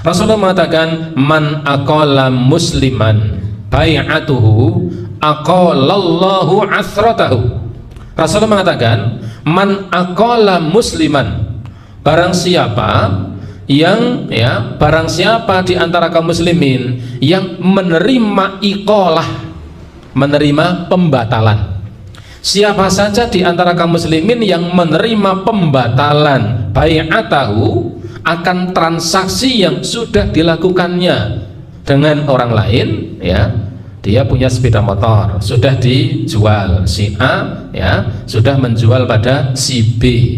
Rasulullah mengatakan, man aqala musliman bai'atuhu aqalallahu asratahu. Rasulullah mengatakan, man aqala musliman, barang siapa di antara kaum muslimin yang menerima iqalah, menerima pembatalan. Siapa saja di antara kaum muslimin yang menerima pembatalan bai'atahu, akan transaksi yang sudah dilakukannya dengan orang lain, ya, dia punya sepeda motor, sudah dijual, si A sudah menjual pada si B,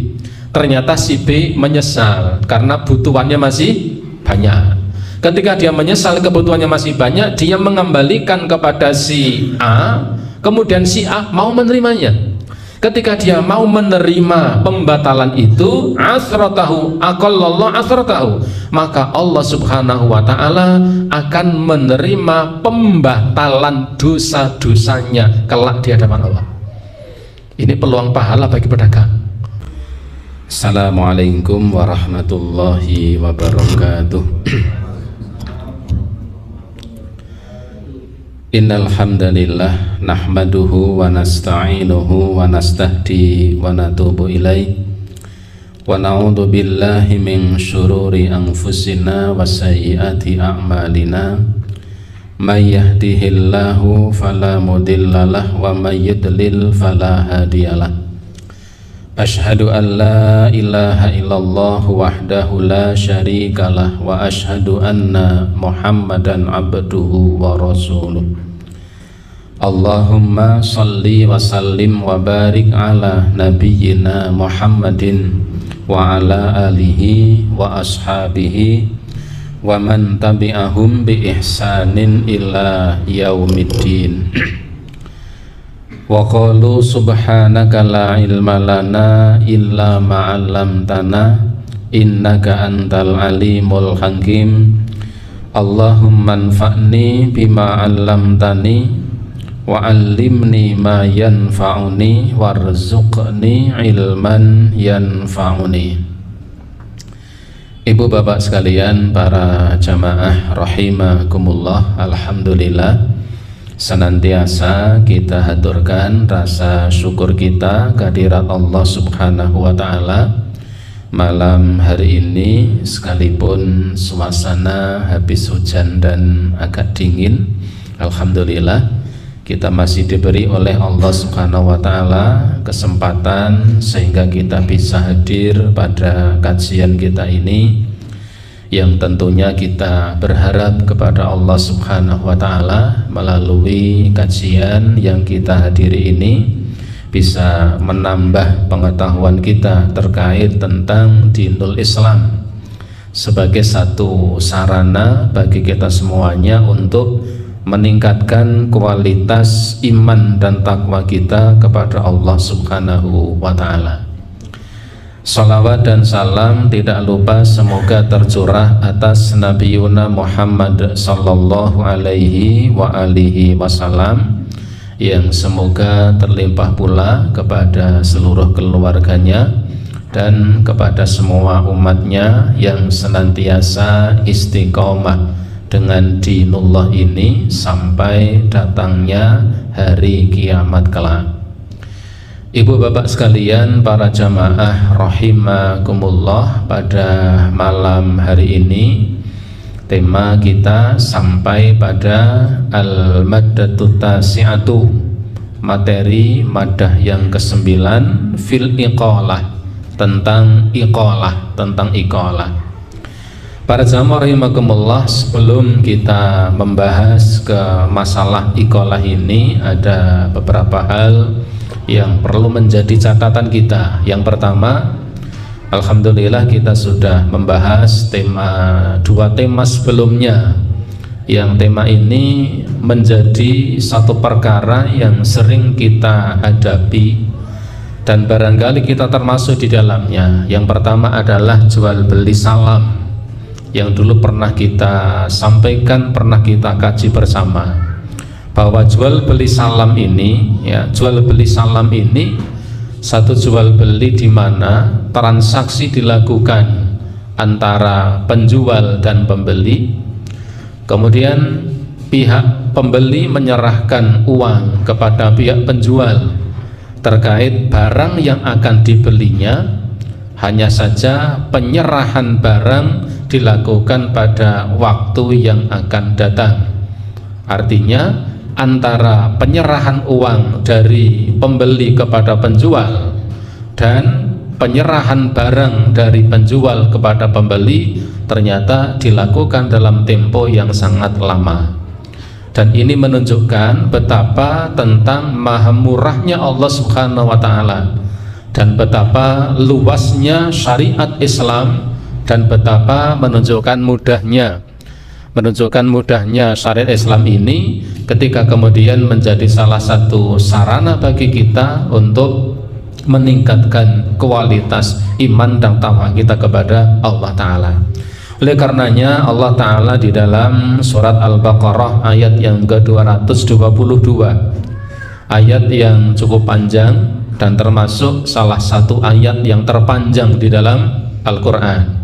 ternyata si B menyesal karena butuhannya masih banyak. Ketika dia menyesal kebutuhannya masih banyak, dia mengembalikan kepada si A, kemudian si A mau menerimanya. Ketika dia mau menerima pembatalan itu, asratahu aqallallahu asratahu, maka Allah subhanahu wa ta'ala akan menerima pembatalan dosa-dosanya kelak di hadapan Allah. Ini peluang pahala bagi pedagang. Assalamualaikum warahmatullahi wabarakatuh. Innal hamdalillah nahmaduhu wa nasta'inuhu wa nastahdi wa natubu ilaih wa na'udzu billahi min syururi anfusina wa sayyiati a'malina may yahdihillahu fala mudhillalah wa may yudlil fala hadiyalah. Asyhadu an la ilaha illallah wahdahu la syarikalah wa asyhadu anna Muhammadan abduhu wa rasuluh. Allahumma salli wa sallim wa barik ala nabiyyina Muhammadin wa ala alihi wa ashabihi wa man tabi'ahum bi ihsanin ila yaumiddin. Wa qalu subhanaka la ilma lana illa ma 'allamtana innaka antal alimul hakim. Allahumma anfa'ni bima 'allamtani wa 'allimni ma yanfa'uni warzuqni ilman yanfa'uni. Ibu bapak sekalian, para jamaah rahimakumullah, alhamdulillah senantiasa kita haturkan rasa syukur kita kehadirat Allah subhanahu wa ta'ala malam hari ini, sekalipun suasana habis hujan dan agak dingin. Alhamdulillah kita masih diberi oleh Allah subhanahu wa ta'ala kesempatan sehingga kita bisa hadir pada kajian kita ini, yang tentunya kita berharap kepada Allah subhanahu wa ta'ala melalui kajian yang kita hadiri ini bisa menambah pengetahuan kita terkait tentang dinul Islam sebagai satu sarana bagi kita semuanya untuk meningkatkan kualitas iman dan takwa kita kepada Allah subhanahu wa ta'ala. Salawat dan salam tidak lupa semoga tercurah atas Nabi Yuna Muhammad sallallahu alaihi wa alihi wasallam, yang semoga terlimpah pula kepada seluruh keluarganya dan kepada semua umatnya yang senantiasa istiqomah dengan dinullah ini sampai datangnya hari kiamat kelak. Ibu bapak sekalian, para jamaah rahimakumullah, pada malam hari ini tema kita sampai pada al-maddatut tasi'atu, materi madah yang ke-9, fil iqalah, tentang iqalah, Para jamaah rahimakumullah, sebelum kita membahas ke masalah iqalah ini, ada beberapa hal yang perlu menjadi catatan kita. Yang pertama, alhamdulillah kita sudah membahas dua tema sebelumnya, yang tema ini menjadi satu perkara yang sering kita hadapi dan barangkali kita termasuk di dalamnya. Yang pertama adalah jual beli salam, yang dulu pernah kita sampaikan, pernah kita kaji bersama, bahwa jual beli salam ini, satu jual beli di mana transaksi dilakukan antara penjual dan pembeli. Kemudian pihak pembeli menyerahkan uang kepada pihak penjual terkait barang yang akan dibelinya. Hanya saja penyerahan barang dilakukan pada waktu yang akan datang. Artinya antara penyerahan uang dari pembeli kepada penjual dan penyerahan barang dari penjual kepada pembeli ternyata dilakukan dalam tempo yang sangat lama. Dan ini menunjukkan betapa tentang maha murahnya Allah Subhanahu wa ta'ala, dan betapa luasnya syariat Islam, dan betapa menunjukkan mudahnya syariat Islam ini ketika kemudian menjadi salah satu sarana bagi kita untuk meningkatkan kualitas iman dan takwa kita kepada Allah Ta'ala. Oleh karenanya Allah Ta'ala di dalam surat Al-Baqarah ayat yang ke-222, ayat yang cukup panjang dan termasuk salah satu ayat yang terpanjang di dalam Al-Quran,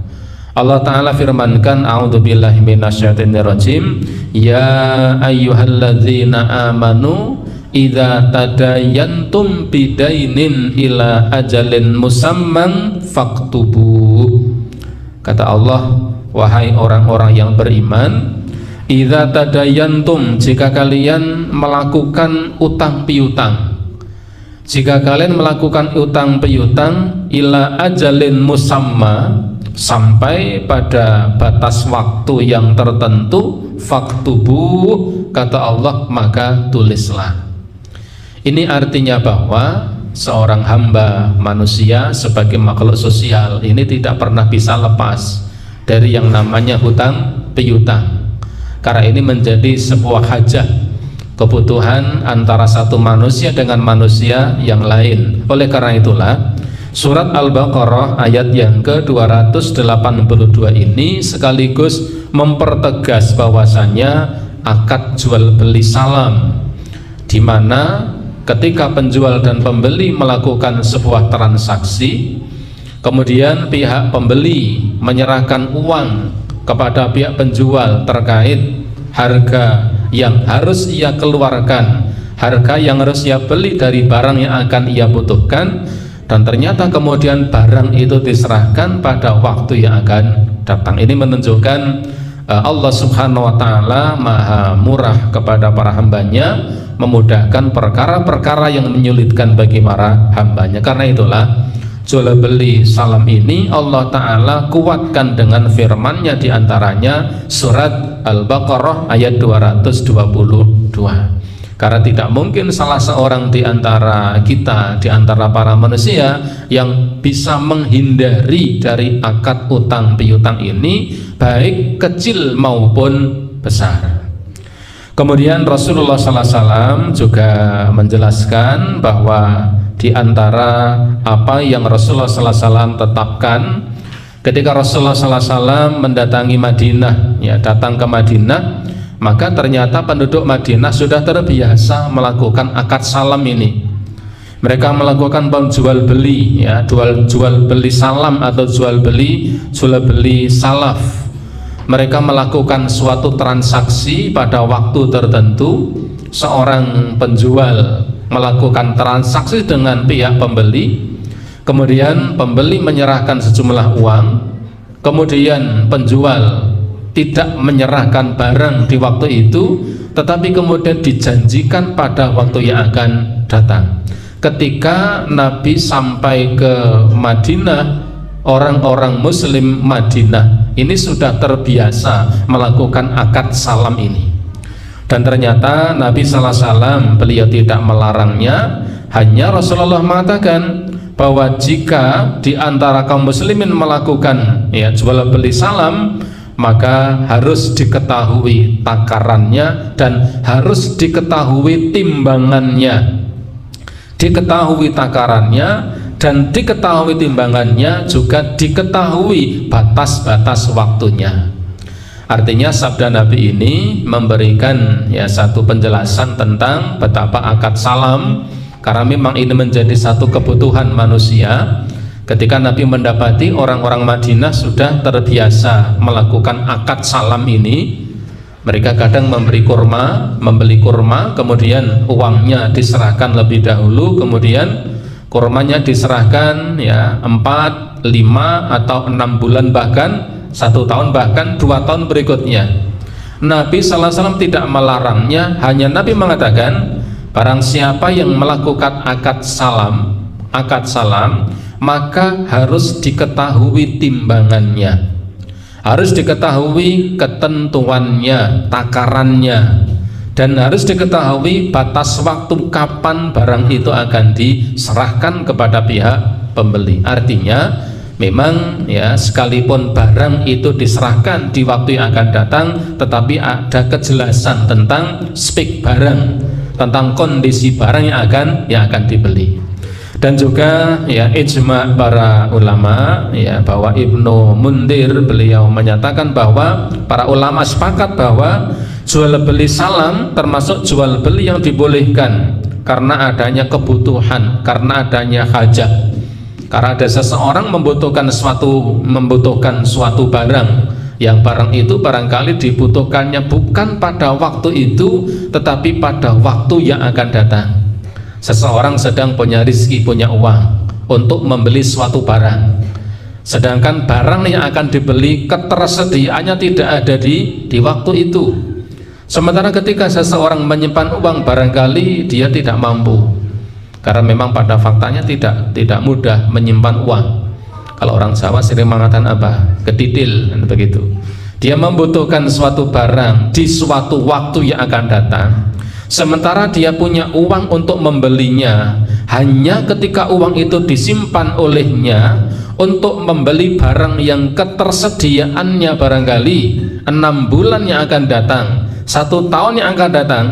Allah Ta'ala firmankan, a'udzubillahi minasyaitonirrajim, ya ayyuhalladzina amanu idza tadayantum bidainin ila ajalin musamman faktubu. Kata Allah, wahai orang-orang yang beriman, idza tadayantum, jika kalian melakukan utang piutang, jika kalian melakukan utang piutang, ila ajalin musamma, sampai pada batas waktu yang tertentu, faktubu, kata Allah, maka tulislah. Ini artinya bahwa seorang hamba manusia sebagai makhluk sosial ini tidak pernah bisa lepas dari yang namanya hutang piutang, karena ini menjadi sebuah hajat, kebutuhan antara satu manusia dengan manusia yang lain. Oleh karena itulah surat Al-Baqarah ayat yang ke-282 ini sekaligus mempertegas bahwasanya akad jual beli salam, di mana ketika penjual dan pembeli melakukan sebuah transaksi, kemudian pihak pembeli menyerahkan uang kepada pihak penjual terkait harga yang harus ia keluarkan, harga yang harus ia beli dari barang yang akan ia butuhkan, dan ternyata kemudian barang itu diserahkan pada waktu yang akan datang. Ini menunjukkan Allah Subhanahu wa ta'ala maha murah kepada para hambanya, memudahkan perkara-perkara yang menyulitkan bagi para hambanya. Karena itulah jual beli salam ini Allah Ta'ala kuatkan dengan firman-Nya, diantaranya surat Al-Baqarah ayat 222. Karena tidak mungkin salah seorang di antara kita, di antara para manusia, yang bisa menghindari dari akad utang piutang ini, baik kecil maupun besar. Kemudian Rasulullah SAW juga menjelaskan bahwa di antara apa yang Rasulullah SAW tetapkan ketika Rasulullah SAW mendatangi Madinah, ya, datang ke Madinah, maka ternyata penduduk Madinah sudah terbiasa melakukan akad salam ini. Mereka melakukan jual beli, ya, jual beli salam atau jual beli salaf. Mereka melakukan suatu transaksi pada waktu tertentu. Seorang penjual melakukan transaksi dengan pihak pembeli, kemudian pembeli menyerahkan sejumlah uang, kemudian penjual tidak menyerahkan barang di waktu itu, tetapi kemudian dijanjikan pada waktu yang akan datang. Ketika Nabi sampai ke Madinah, orang-orang Muslim Madinah ini sudah terbiasa melakukan akad salam ini, dan ternyata Nabi Sallallahu Alaihi Wasallam beliau tidak melarangnya. Hanya Rasulullah mengatakan bahwa jika di antara kaum muslimin melakukan, ya, jual beli salam, maka harus diketahui takarannya dan harus diketahui timbangannya, diketahui takarannya dan diketahui timbangannya, juga diketahui batas-batas waktunya. Artinya sabda Nabi ini memberikan, ya, satu penjelasan tentang betapa akad salam, karena memang ini menjadi satu kebutuhan manusia. Ketika Nabi mendapati orang-orang Madinah sudah terbiasa melakukan akad salam ini, mereka kadang memberi kurma, membeli kurma, kemudian uangnya diserahkan lebih dahulu, kemudian kurmanya diserahkan ya 4, 5 atau 6 bulan, bahkan 1 tahun, bahkan 2 tahun berikutnya. Nabi SAW tidak melarangnya, hanya Nabi mengatakan barang siapa yang melakukan akad salam, maka harus diketahui timbangannya, harus diketahui ketentuannya, takarannya, dan harus diketahui batas waktu kapan barang itu akan diserahkan kepada pihak pembeli. Artinya memang ya, sekalipun barang itu diserahkan di waktu yang akan datang, tetapi ada kejelasan tentang spek barang, tentang kondisi barang yang akan dibeli. Dan juga ya ijma para ulama ya, bahwa Ibnu Mundir beliau menyatakan bahwa para ulama sepakat bahwa jual beli salam termasuk jual beli yang dibolehkan karena adanya kebutuhan, karena adanya hajat. Karena ada seseorang membutuhkan suatu barang, yang barang itu barangkali dibutuhkannya bukan pada waktu itu, tetapi pada waktu yang akan datang. Seseorang sedang punya rezeki, punya uang untuk membeli suatu barang, sedangkan barang yang akan dibeli ketersediaannya tidak ada di waktu itu. Sementara ketika seseorang menyimpan uang, barangkali dia tidak mampu, karena memang pada faktanya tidak mudah menyimpan uang. Kalau orang Jawa sering mengatakan apa? Kedidil, begitu. Dia membutuhkan suatu barang di suatu waktu yang akan datang, sementara dia punya uang untuk membelinya. Hanya ketika uang itu disimpan olehnya untuk membeli barang yang ketersediaannya barangkali 6 bulan yang akan datang, 1 tahun yang akan datang,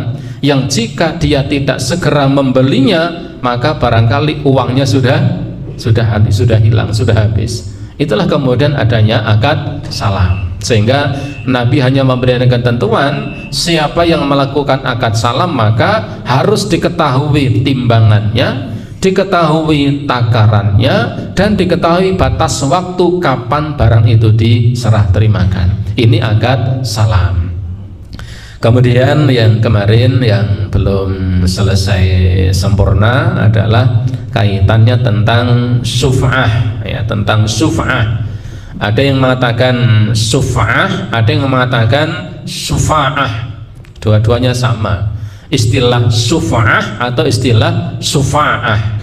yang jika dia tidak segera membelinya, maka barangkali uangnya sudah hilang, sudah habis. Itulah kemudian adanya akad salam. Sehingga Nabi hanya memberikan ketentuan, siapa yang melakukan akad salam maka harus diketahui timbangannya, diketahui takarannya, dan diketahui batas waktu kapan barang itu diserah terimakan. Ini akad salam. Kemudian yang kemarin yang belum selesai sempurna adalah kaitannya tentang syuf'ah ya, tentang syuf'ah. Ada yang mengatakan syuf'ah, ada yang mengatakan syufa'ah. Dua-duanya sama. Istilah syuf'ah atau istilah syufa'ah.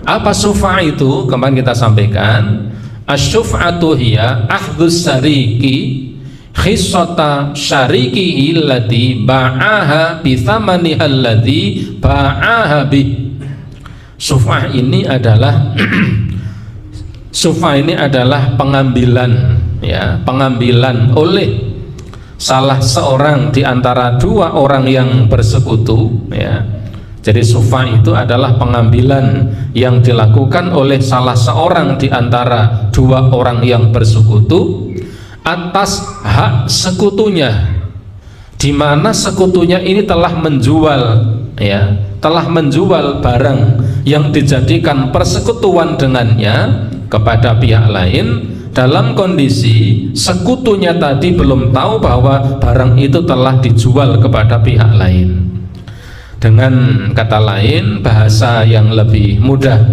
Apa syuf'ah itu? Kemarin kita sampaikan, asy-syuf'atu hiya akhdhus syariki khissata syarikihi allati ba'aha bi thamaniha alladhi ba'aha bi. Syuf'ah ini adalah syuf'ah ini adalah pengambilan ya, pengambilan oleh salah seorang di antara 2 orang yang bersekutu ya. Jadi syuf'ah itu adalah pengambilan yang dilakukan oleh salah seorang di antara 2 orang yang bersekutu atas hak sekutunya, di mana sekutunya ini telah menjual ya, telah menjual barang yang dijadikan persekutuan dengannya kepada pihak lain, dalam kondisi sekutunya tadi belum tahu bahwa barang itu telah dijual kepada pihak lain. Dengan kata lain, bahasa yang lebih mudah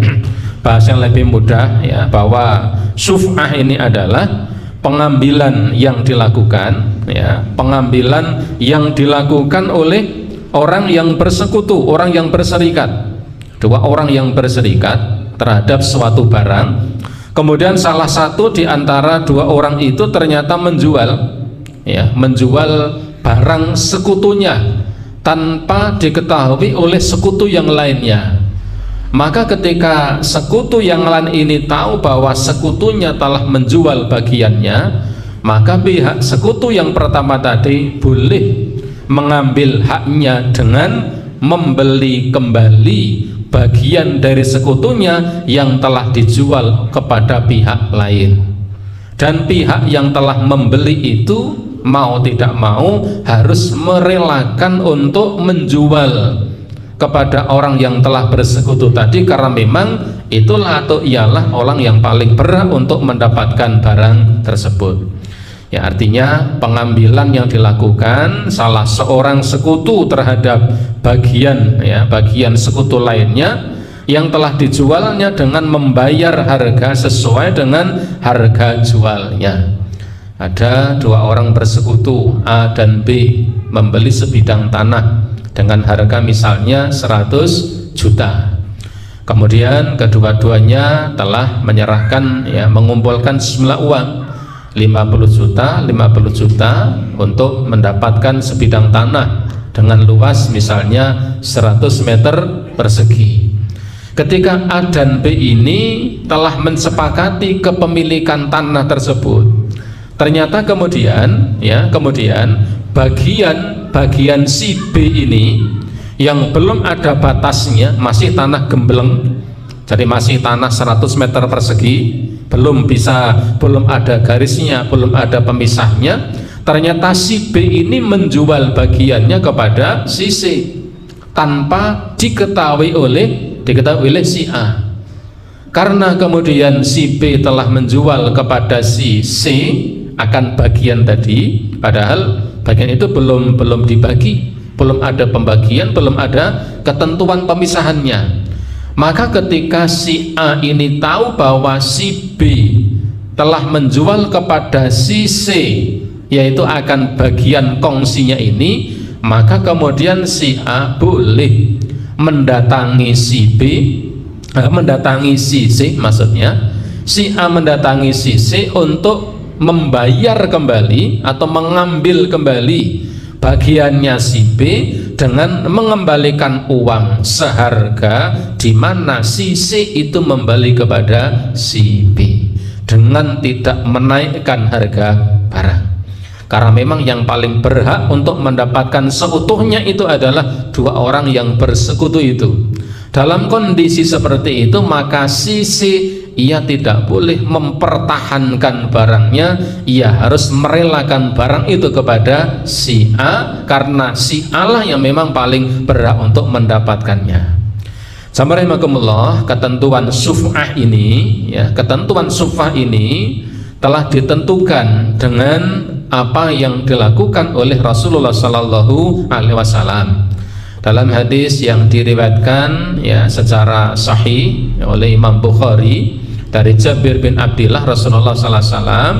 ya, bahwa syuf'ah ini adalah pengambilan yang dilakukan ya, pengambilan yang dilakukan oleh orang yang bersekutu, orang yang berserikat, 2 orang yang berserikat terhadap suatu barang. Kemudian salah satu di antara 2 orang itu ternyata menjual ya, menjual barang sekutunya tanpa diketahui oleh sekutu yang lainnya. Maka ketika sekutu yang lain ini tahu bahwa sekutunya telah menjual bagiannya, maka pihak sekutu yang pertama tadi boleh mengambil haknya dengan membeli kembali bagian dari sekutunya yang telah dijual kepada pihak lain. Dan pihak yang telah membeli itu mau tidak mau harus merelakan untuk menjual kepada orang yang telah bersekutu tadi, karena memang itulah atau ialah orang yang paling berhak untuk mendapatkan barang tersebut. Ya, artinya pengambilan yang dilakukan salah seorang sekutu terhadap bagian sekutu lainnya yang telah dijualnya dengan membayar harga sesuai dengan harga jualnya. Ada dua orang bersekutu, A dan B, membeli sebidang tanah dengan harga misalnya 100 juta. Kemudian kedua-duanya telah menyerahkan, mengumpulkan sejumlah uang 50 juta untuk mendapatkan sebidang tanah dengan luas misalnya 100 meter persegi. Ketika A dan B ini telah mensepakati kepemilikan tanah tersebut, ternyata kemudian bagian si B ini yang belum ada batasnya, masih tanah gembleng, jadi masih tanah 100 meter persegi, belum ada garisnya, belum ada pemisahnya. Ternyata si B ini menjual bagiannya kepada si C tanpa diketahui oleh si A. Karena kemudian si B telah menjual kepada si C akan bagian tadi, padahal bagian itu belum dibagi, belum ada pembagian, belum ada ketentuan pemisahannya. Maka ketika si A ini tahu bahwa si B telah menjual kepada si C, yaitu akan bagian kongsinya ini, maka kemudian si A boleh mendatangi si B, mendatangi si C, maksudnya si A mendatangi si C untuk membayar kembali atau mengambil kembali bagiannya si B dengan mengembalikan uang seharga, di mana si C itu membeli kepada si B dengan tidak menaikkan harga barang. Karena memang yang paling berhak untuk mendapatkan seutuhnya itu adalah dua orang yang bersekutu itu. Dalam kondisi seperti itu, maka si C ia tidak boleh mempertahankan barangnya, ia harus merelakan barang itu kepada si A, karena si A lah yang memang paling berhak untuk mendapatkannya. Bismillahirrahmanirrahim. Ketentuan sufah ini telah ditentukan dengan apa yang dilakukan oleh Rasulullah Sallallahu Alaihi Wasallam dalam hadis yang diriwayatkan secara sahih oleh Imam Bukhari dari Jabir bin Abdillah, Rasulullah Sallallahu Alaihi Wasallam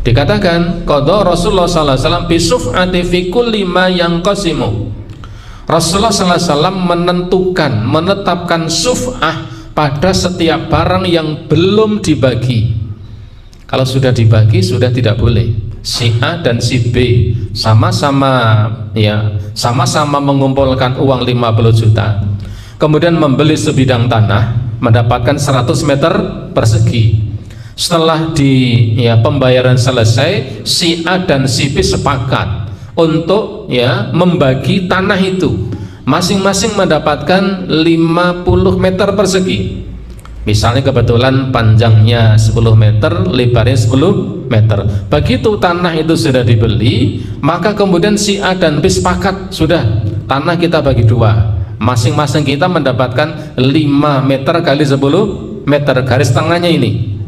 dikatakan, qada Rasulullah Sallallahu Alaihi Wasallam bisuf'ati fi kulli ma yanqasimu. Rasulullah Sallallahu Alaihi Wasallam menetapkan suf'ah pada setiap barang yang belum dibagi. Kalau sudah dibagi sudah tidak boleh. Si A dan si B sama-sama mengumpulkan uang 50 juta, kemudian membeli sebidang tanah mendapatkan 100 meter persegi. Setelah pembayaran selesai, si A dan si B sepakat untuk membagi tanah itu, masing-masing mendapatkan 50 meter persegi. Misalnya kebetulan panjangnya 10 meter, lebarnya 10 meter. Begitu tanah itu sudah dibeli, maka kemudian si A dan B sepakat, sudah, tanah kita bagi dua, masing-masing kita mendapatkan 5 meter kali 10 meter, garis tengahnya ini.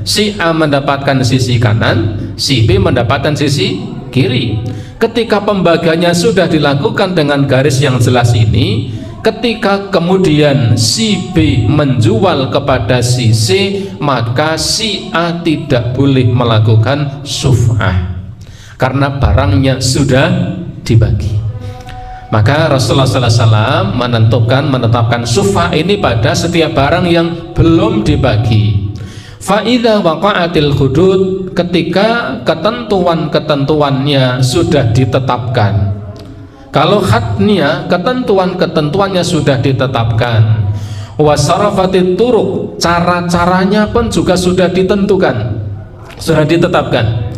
Si A mendapatkan sisi kanan, si B mendapatkan sisi kiri. Ketika pembagiannya sudah dilakukan dengan garis yang jelas ini, ketika kemudian si B menjual kepada si C, maka si A tidak boleh melakukan suf'ah karena barangnya sudah dibagi. Maka Rasulullah SAW menetapkan suf'ah ini pada setiap barang yang belum dibagi. Fa'idha waqa'atil hudud, ketika ketentuan-ketentuannya sudah ditetapkan. Kalau hadnya, ketentuan-ketentuannya sudah ditetapkan, wasarafatit turuk, cara-caranya pun juga sudah ditentukan, sudah ditetapkan.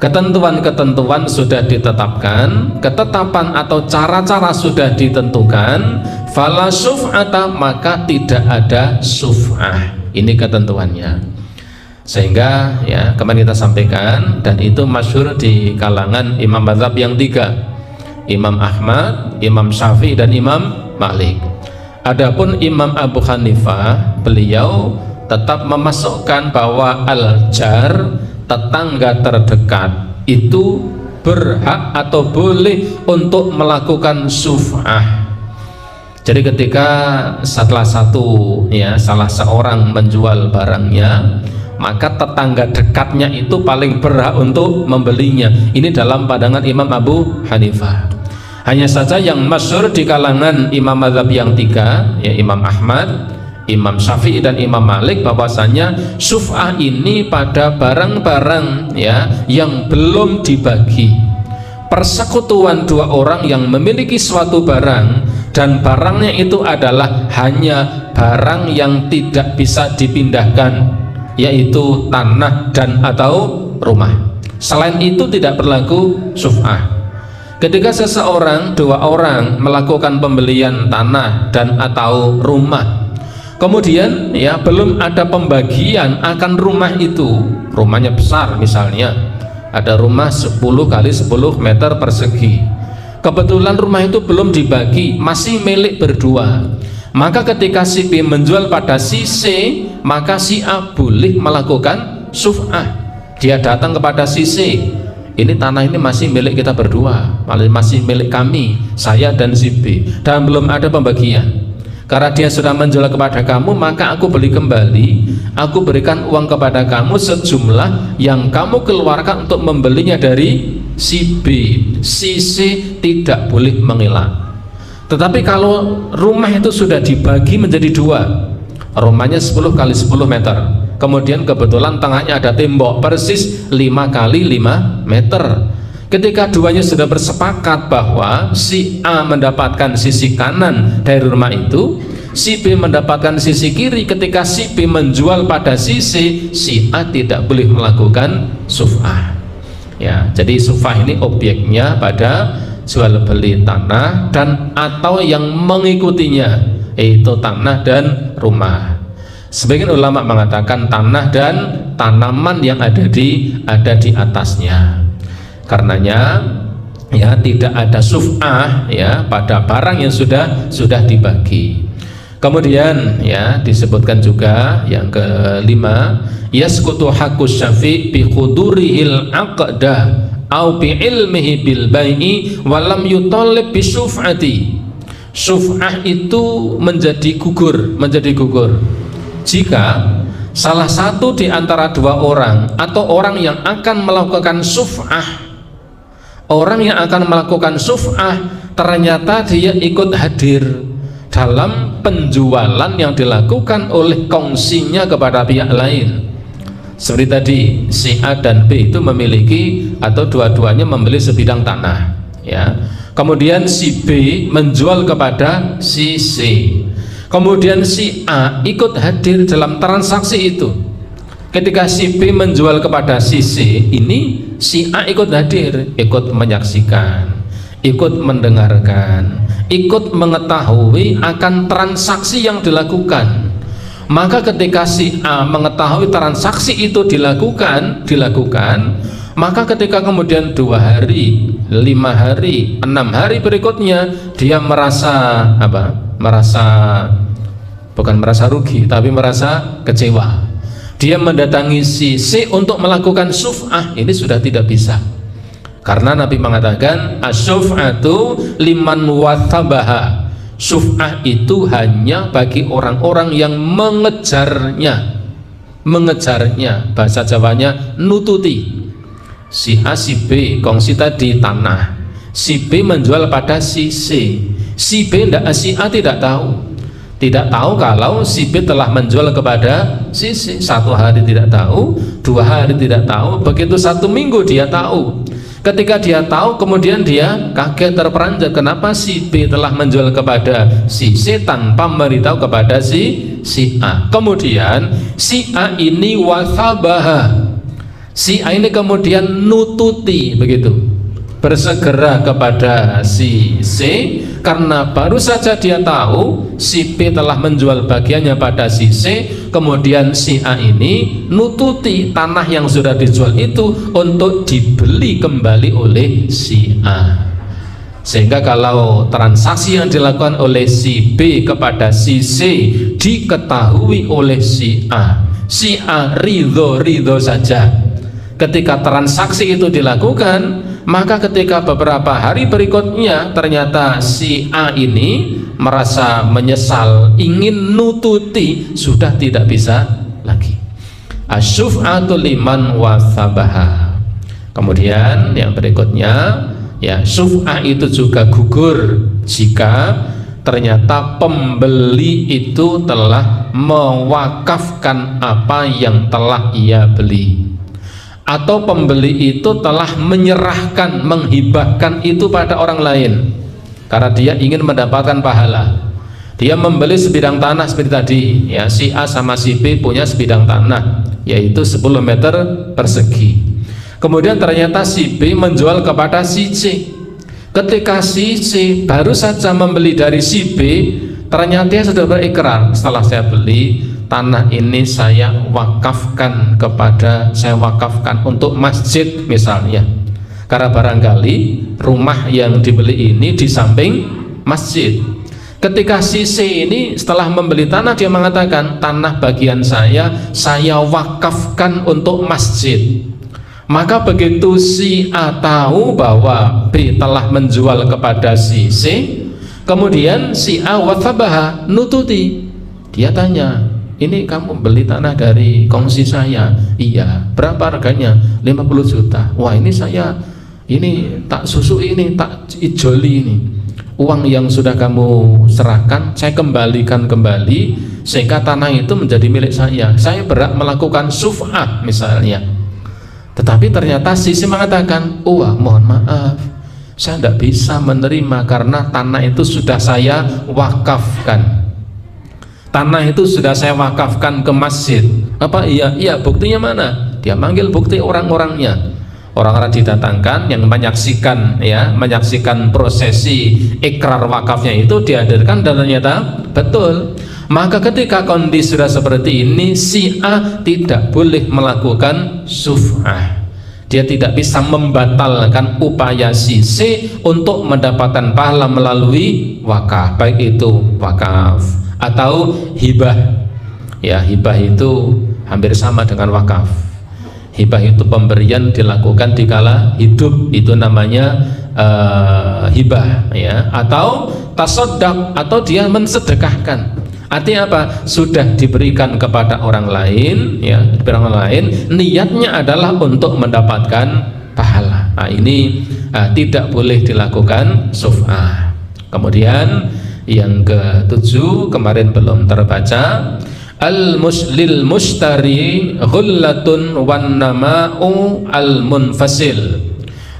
Ketentuan-ketentuan sudah ditetapkan, ketetapan atau cara-cara sudah ditentukan, fala suf'ata, maka tidak ada suf'ah. Ini ketentuannya. Sehingga kemarin kita sampaikan, dan itu masyhur di kalangan imam mazhab yang tiga, Imam Ahmad, Imam Syafi'i, dan Imam Malik. Adapun Imam Abu Hanifah, beliau tetap memasukkan bahwa al-jar, tetangga terdekat, itu berhak atau boleh untuk melakukan syuf'ah. Jadi ketika salah seorang menjual barangnya, maka tetangga dekatnya itu paling berhak untuk membelinya. Ini dalam pandangan Imam Abu Hanifah. Hanya saja yang masyhur di kalangan imam mazhab yang tiga, ya Imam Ahmad, Imam Syafi'i dan Imam Malik, bahwasanya syuf'ah ini pada barang-barang ya yang belum dibagi. Persekutuan dua orang yang memiliki suatu barang dan barangnya itu adalah hanya barang yang tidak bisa dipindahkan, yaitu tanah dan atau rumah. Selain itu tidak berlaku syuf'ah. Ketika dua orang melakukan pembelian tanah dan atau rumah, kemudian ya belum ada pembagian akan rumah itu, rumahnya besar misalnya, ada rumah 10 kali 10 meter persegi, kebetulan rumah itu belum dibagi, masih milik berdua, maka ketika si B menjual pada si C, maka si A boleh melakukan syuf'ah. Dia datang kepada si C, ini tanah ini masih milik kita berdua, masih milik kami, saya dan si B, dan belum ada pembagian. Karena dia sudah menjual kepada kamu, maka aku beli kembali, aku berikan uang kepada kamu sejumlah yang kamu keluarkan untuk membelinya dari si B. Si C tidak boleh mengelak. Tetapi kalau rumah itu sudah dibagi menjadi dua, rumahnya 10 kali 10 meter, kemudian kebetulan tengahnya ada tembok persis 5 kali 5 meter. Ketika duanya sudah bersepakat bahwa si A mendapatkan sisi kanan dari rumah itu, si B mendapatkan sisi kiri, ketika si B menjual pada si C, si A tidak boleh melakukan syuf'ah. Ya, jadi syuf'ah ini objeknya pada jual beli tanah dan atau yang mengikutinya, yaitu tanah dan rumah. Sebagian ulama mengatakan tanah dan tanaman yang ada di atasnya. Karenanya ya tidak ada syuf'ah ya pada barang yang sudah dibagi. Kemudian ya disebutkan juga yang kelima, yasqutu haqqus syafi' bi khudurihil aqdah au bi ilmihi bil bai'i wa lam yutalib bi syuf'ati. Syuf'ah itu menjadi gugur jika salah satu di antara dua orang atau orang yang akan melakukan syuf'ah, ternyata dia ikut hadir dalam penjualan yang dilakukan oleh kongsinya kepada pihak lain. Seperti tadi, si A dan B itu memiliki atau dua-duanya membeli sebidang tanah ya. Kemudian si B menjual kepada si C, kemudian si A ikut hadir dalam transaksi itu. Ketika si B menjual kepada si C, ini si A ikut hadir, ikut menyaksikan, ikut mendengarkan, ikut mengetahui akan transaksi yang dilakukan. Maka ketika si A mengetahui transaksi itu dilakukan, maka ketika kemudian 2 hari, 5 hari, 6 hari berikutnya dia bukan merasa rugi, tapi merasa kecewa. Dia mendatangi si C untuk melakukan syuf'ah, ini sudah tidak bisa. Karena Nabi mengatakan asyuf'atu liman wathabaha. Syuf'ah itu hanya bagi orang-orang yang mengejarnya, bahasa Jawanya nututi. Si A si B kongsi tadi tanah, si B menjual pada si C, si A tidak tahu kalau si B telah menjual kepada si C. 1 hari tidak tahu, 2 hari tidak tahu, begitu 1 minggu dia tahu. Ketika dia tahu, kemudian dia kaget terperanjat, kenapa si B telah menjual kepada si C tanpa memberitahu kepada si A. Kemudian si A ini wasabaha, si A ini kemudian nututi, begitu, bersegera kepada si C, karena baru saja dia tahu si B telah menjual bagiannya pada si C. Kemudian si A ini nututi tanah yang sudah dijual itu untuk dibeli kembali oleh si A. Sehingga kalau transaksi yang dilakukan oleh si B kepada si C diketahui oleh si A ridho saja ketika transaksi itu dilakukan, maka ketika beberapa hari berikutnya ternyata si A ini merasa menyesal, ingin nututi, sudah tidak bisa lagi. Asyuf'atu liman wasabaha. Kemudian yang berikutnya, ya, syuf'ah itu juga gugur jika ternyata pembeli itu telah mewakafkan apa yang telah ia beli, atau pembeli itu telah menyerahkan, menghibahkan itu pada orang lain karena dia ingin mendapatkan pahala. Dia membeli sebidang tanah seperti tadi, ya, si A sama si B punya sebidang tanah yaitu 10 meter persegi. Kemudian ternyata si B menjual kepada si C. Ketika si C baru saja membeli dari si B, ternyata dia sudah berikrar, setelah saya beli tanah ini saya wakafkan untuk masjid misalnya, karena barangkali rumah yang dibeli ini di samping masjid. Ketika si C ini setelah membeli tanah, dia mengatakan tanah bagian saya wakafkan untuk masjid. Maka begitu si A tahu bahwa B telah menjual kepada si C, kemudian si A wathabaha, nututi. Dia tanya, ini kamu beli tanah dari kongsi saya? Iya. Berapa harganya? 50 juta. Wah, ini saya ini tak susu, ini tak ijoli, ini uang yang sudah kamu serahkan saya kembalikan kembali sehingga tanah itu menjadi milik saya. Saya berhak melakukan syuf'ah misalnya. Tetapi ternyata sisi mengatakan, wah, mohon maaf, saya tidak bisa menerima karena tanah itu sudah saya wakafkan. Tanah itu sudah saya wakafkan ke masjid. Apa? Iya, iya, buktinya mana? Dia manggil bukti orang-orangnya. Orang-orang didatangkan yang menyaksikan, ya, menyaksikan prosesi ikrar wakafnya itu dihadirkan dan ternyata betul. Maka ketika kondisi sudah seperti ini, si A tidak boleh melakukan syuf'ah. Dia tidak bisa membatalkan upaya si C untuk mendapatkan pahala melalui wakaf, baik itu wakaf atau hibah. Ya, hibah itu hampir sama dengan wakaf. Hibah itu pemberian dilakukan dikala hidup, itu namanya hibah, ya, atau tasoddaq, atau dia mensedekahkan. Artinya apa? Sudah diberikan kepada orang lain, ya, diberikan orang lain, niatnya adalah untuk mendapatkan pahala. Nah, ini tidak boleh dilakukan syuf'ah. Kemudian yang ke-7 kemarin belum terbaca, al-muslil mustari ghullatun wan nama'u al-munfasil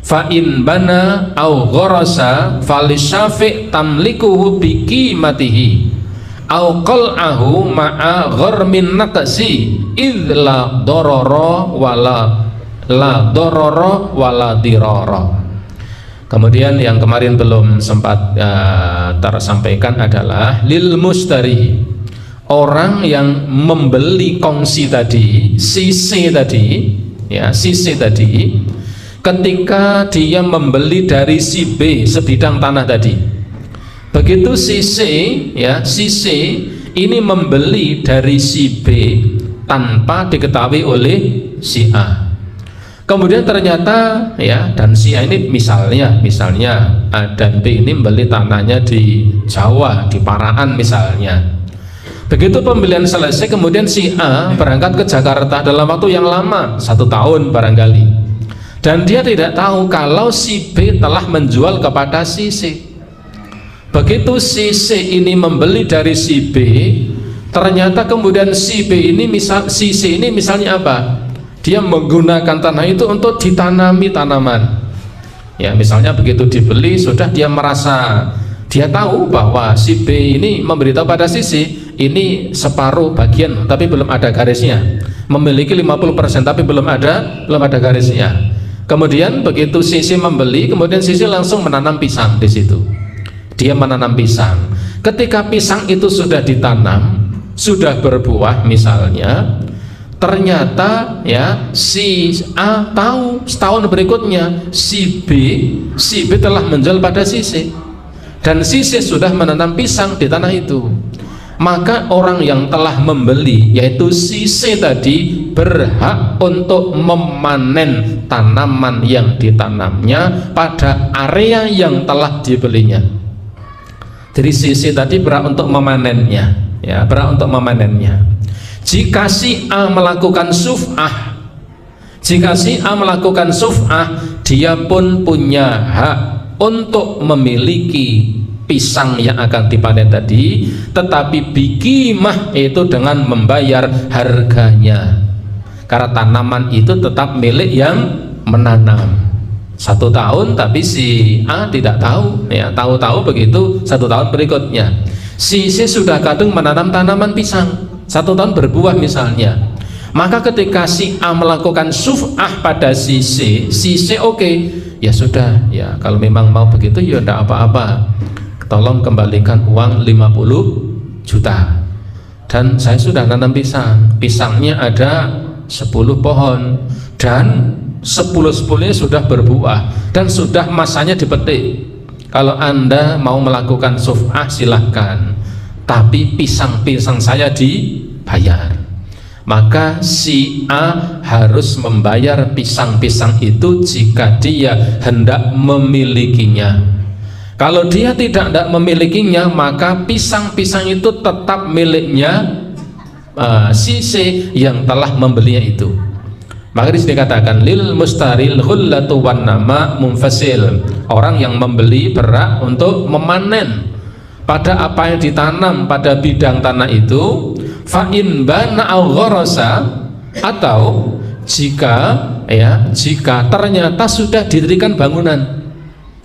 fa in bana au gharasa falisyafi' tamlikuhu bi qimatihi au qal'ahu ma'a gharmin naqsi idh la dororo wala diroro. Kemudian yang kemarin belum sempat tersampaikan adalah lil mustari, orang yang membeli kongsi tadi, si C tadi, ya, si C tadi, ketika dia membeli dari si B sebidang tanah tadi, begitu si C, ya, si C ini membeli dari si B tanpa diketahui oleh si A. Kemudian ternyata, ya, dan si A ini misalnya A dan B ini membeli tanahnya di Jawa, di Paraan misalnya. Begitu pembelian selesai, kemudian si A berangkat ke Jakarta dalam waktu yang lama, 1 tahun barangkali, dan dia tidak tahu kalau si B telah menjual kepada si C. Begitu si C ini membeli dari si B, ternyata kemudian si B ini si C ini misalnya apa? Dia menggunakan tanah itu untuk ditanami tanaman. Ya, misalnya begitu dibeli, sudah dia merasa, dia tahu bahwa si B ini memberitahu pada si C, ini separuh bagian tapi belum ada garisnya, memiliki 50% tapi belum ada garisnya. Kemudian begitu si C membeli, kemudian si C langsung menanam pisang di situ. Dia menanam pisang. Ketika pisang itu sudah ditanam, sudah berbuah misalnya, ternyata ya si A tahu setahun berikutnya si B telah menjual pada si C, dan si C sudah menanam pisang di tanah itu. Maka orang yang telah membeli, yaitu si C tadi, berhak untuk memanen tanaman yang ditanamnya pada area yang telah dibelinya. Jadi si C tadi berhak untuk memanennya, ya, berhak untuk memanennya. Jika si A melakukan suf'ah, dia pun punya hak untuk memiliki pisang yang akan dipanen tadi, tetapi bikimah itu dengan membayar harganya, karena tanaman itu tetap milik yang menanam. 1 tahun tapi si A tidak tahu, ya, tahu-tahu begitu 1 tahun berikutnya si C sudah kadung menanam tanaman pisang, 1 tahun berbuah misalnya. Maka ketika si A melakukan suf'ah pada si C oke, ya sudah, ya kalau memang mau begitu ya tidak apa-apa, tolong kembalikan uang 50 juta, dan saya sudah nanam pisangnya ada 10 pohon, dan 10-10-nya sudah berbuah dan sudah masanya dipetik. Kalau Anda mau melakukan suf'ah silahkan, tapi pisang-pisang saya dibayar. Maka si A harus membayar pisang-pisang itu jika dia hendak memilikinya. Kalau dia tidak memilikinya, maka pisang-pisang itu tetap miliknya si C yang telah membelinya itu. Maka disini dikatakan lil mustaril khullatu wan nama munfasil. Orang yang membeli berhak untuk memanen pada apa yang ditanam pada bidang tanah itu. Fa in bana au gharasa, atau jika ternyata sudah didirikan bangunan.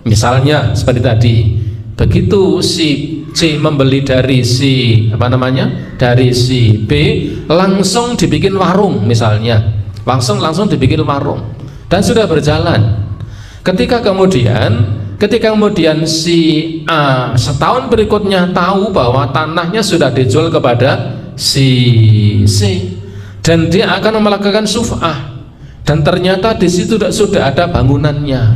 Misalnya seperti tadi, begitu si C membeli dari si dari si B, langsung dibikin warung misalnya, langsung dibikin warung dan sudah berjalan. Ketika kemudian si A setahun berikutnya tahu bahwa tanahnya sudah dijual kepada si C dan dia akan melakukan suf'ah, dan ternyata di situ sudah ada bangunannya,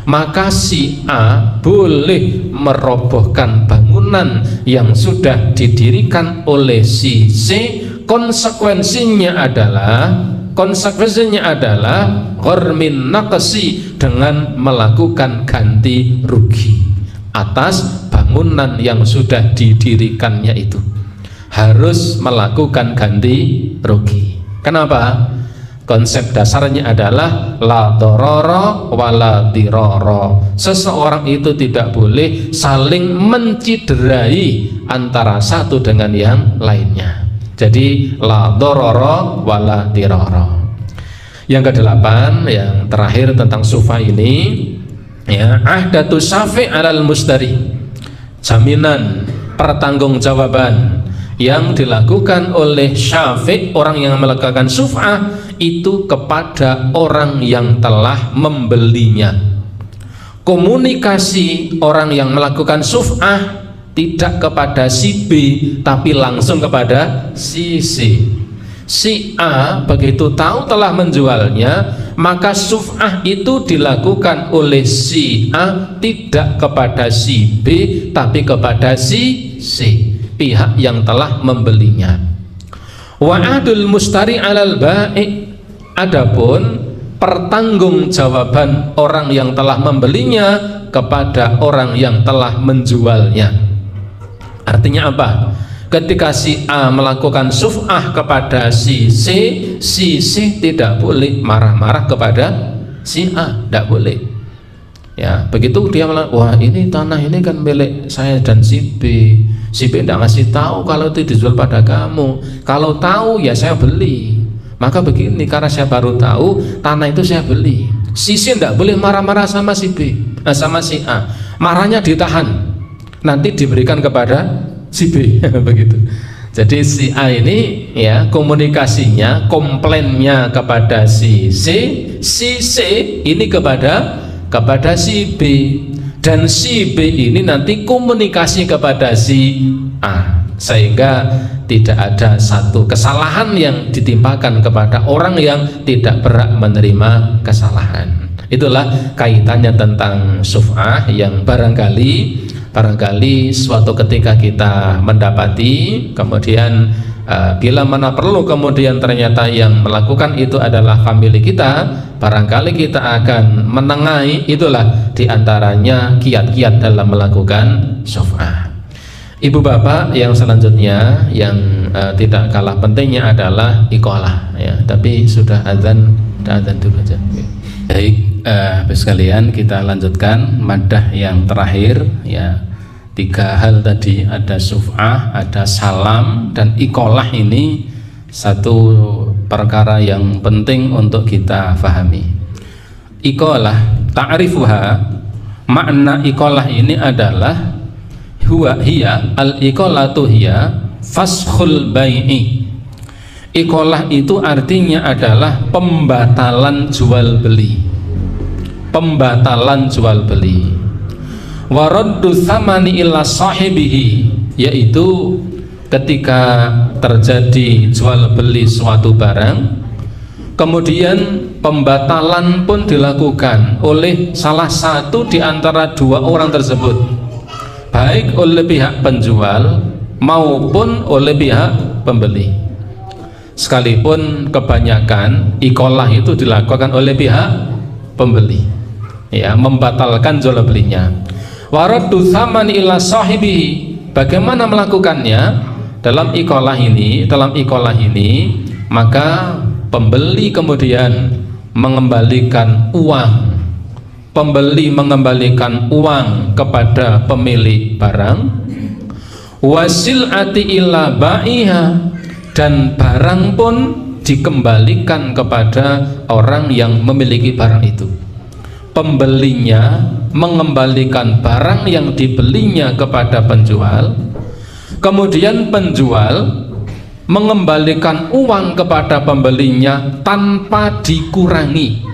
maka si A boleh merobohkan bangunan yang sudah didirikan oleh si C. Konsekuensinya adalah ghormin naqsi, dengan melakukan ganti rugi atas bangunan yang sudah didirikannya itu, harus melakukan ganti rugi. Kenapa? Konsep dasarnya adalah la dororo wala diroro. Seseorang itu tidak boleh saling menciderai antara satu dengan yang lainnya. Jadi la dororo wala diroro. Yang ke-8, yang terakhir tentang sufa ini, ya, ahdatu syafi' alal mustari, jaminan pertanggungjawaban yang dilakukan oleh syafi', orang yang melakukan suf'ah itu, kepada orang yang telah membelinya. Komunikasi orang yang melakukan suf'ah tidak kepada si B, tapi langsung kepada si C. Si A begitu tahu telah menjualnya, maka suf'ah itu dilakukan oleh si A tidak kepada si B, tapi kepada si C, pihak yang telah membelinya. Wa'adul mustari alal ba'i, adapun pertanggungjawaban orang yang telah membelinya kepada orang yang telah menjualnya. Artinya apa? Ketika si A melakukan suf'ah kepada si C, si C tidak boleh marah-marah kepada si A, tidak boleh. Ya, begitu dia wah ini tanah ini kan milik saya dan si B. Si B tidak ngasih tahu kalau itu dijual pada kamu. Kalau tahu ya saya beli. Maka begini, karena saya baru tahu tanah itu saya beli. Si C tidak boleh marah-marah sama si B, sama si A. Marahnya ditahan, nanti diberikan kepada si B. Begitu. Jadi si A ini, ya, komunikasinya, komplainnya kepada si C ini kepada si B, dan si B ini nanti komunikasi kepada si A, sehingga tidak ada satu kesalahan yang ditimpakan kepada orang yang tidak berhak menerima kesalahan. Itulah kaitannya tentang syuf'ah yang barangkali suatu ketika kita mendapati, kemudian bila mana perlu kemudian ternyata yang melakukan itu adalah famili kita, barangkali kita akan menengahi itulah diantaranya kiat-kiat dalam melakukan syuf'ah. Ibu bapak yang selanjutnya yang tidak kalah pentingnya adalah iqalah ya, tapi sudah azan dulu aja. Baik, sekalian kita lanjutkan madah yang terakhir ya. 3 hal tadi, ada syuf'ah, ada salam, dan iqalah. Ini satu perkara yang penting untuk kita fahami. Iqalah, ta'rifuha, makna iqalah ini adalah hiya al-iqalatu hiya faskhul bai'i. Iqalah itu artinya adalah pembatalan jual beli. Pembatalan jual beli. Waraddu tsamani ila sahibihi, yaitu ketika terjadi jual beli suatu barang, kemudian pembatalan pun dilakukan oleh salah satu di antara 2 orang tersebut, baik oleh pihak penjual maupun oleh pihak pembeli. Sekalipun kebanyakan iqalah itu dilakukan oleh pihak pembeli ya, membatalkan jual belinya. Waraddu tsamani ila sahibihi, bagaimana melakukannya? Dalam iqalah ini maka pembeli kemudian mengembalikan uang, kepada pemilik barang, wasilati ila ba'iha, dan barang pun dikembalikan kepada orang yang memiliki barang itu. Pembelinya mengembalikan barang yang dibelinya kepada penjual, kemudian penjual mengembalikan uang kepada pembelinya tanpa dikurangi.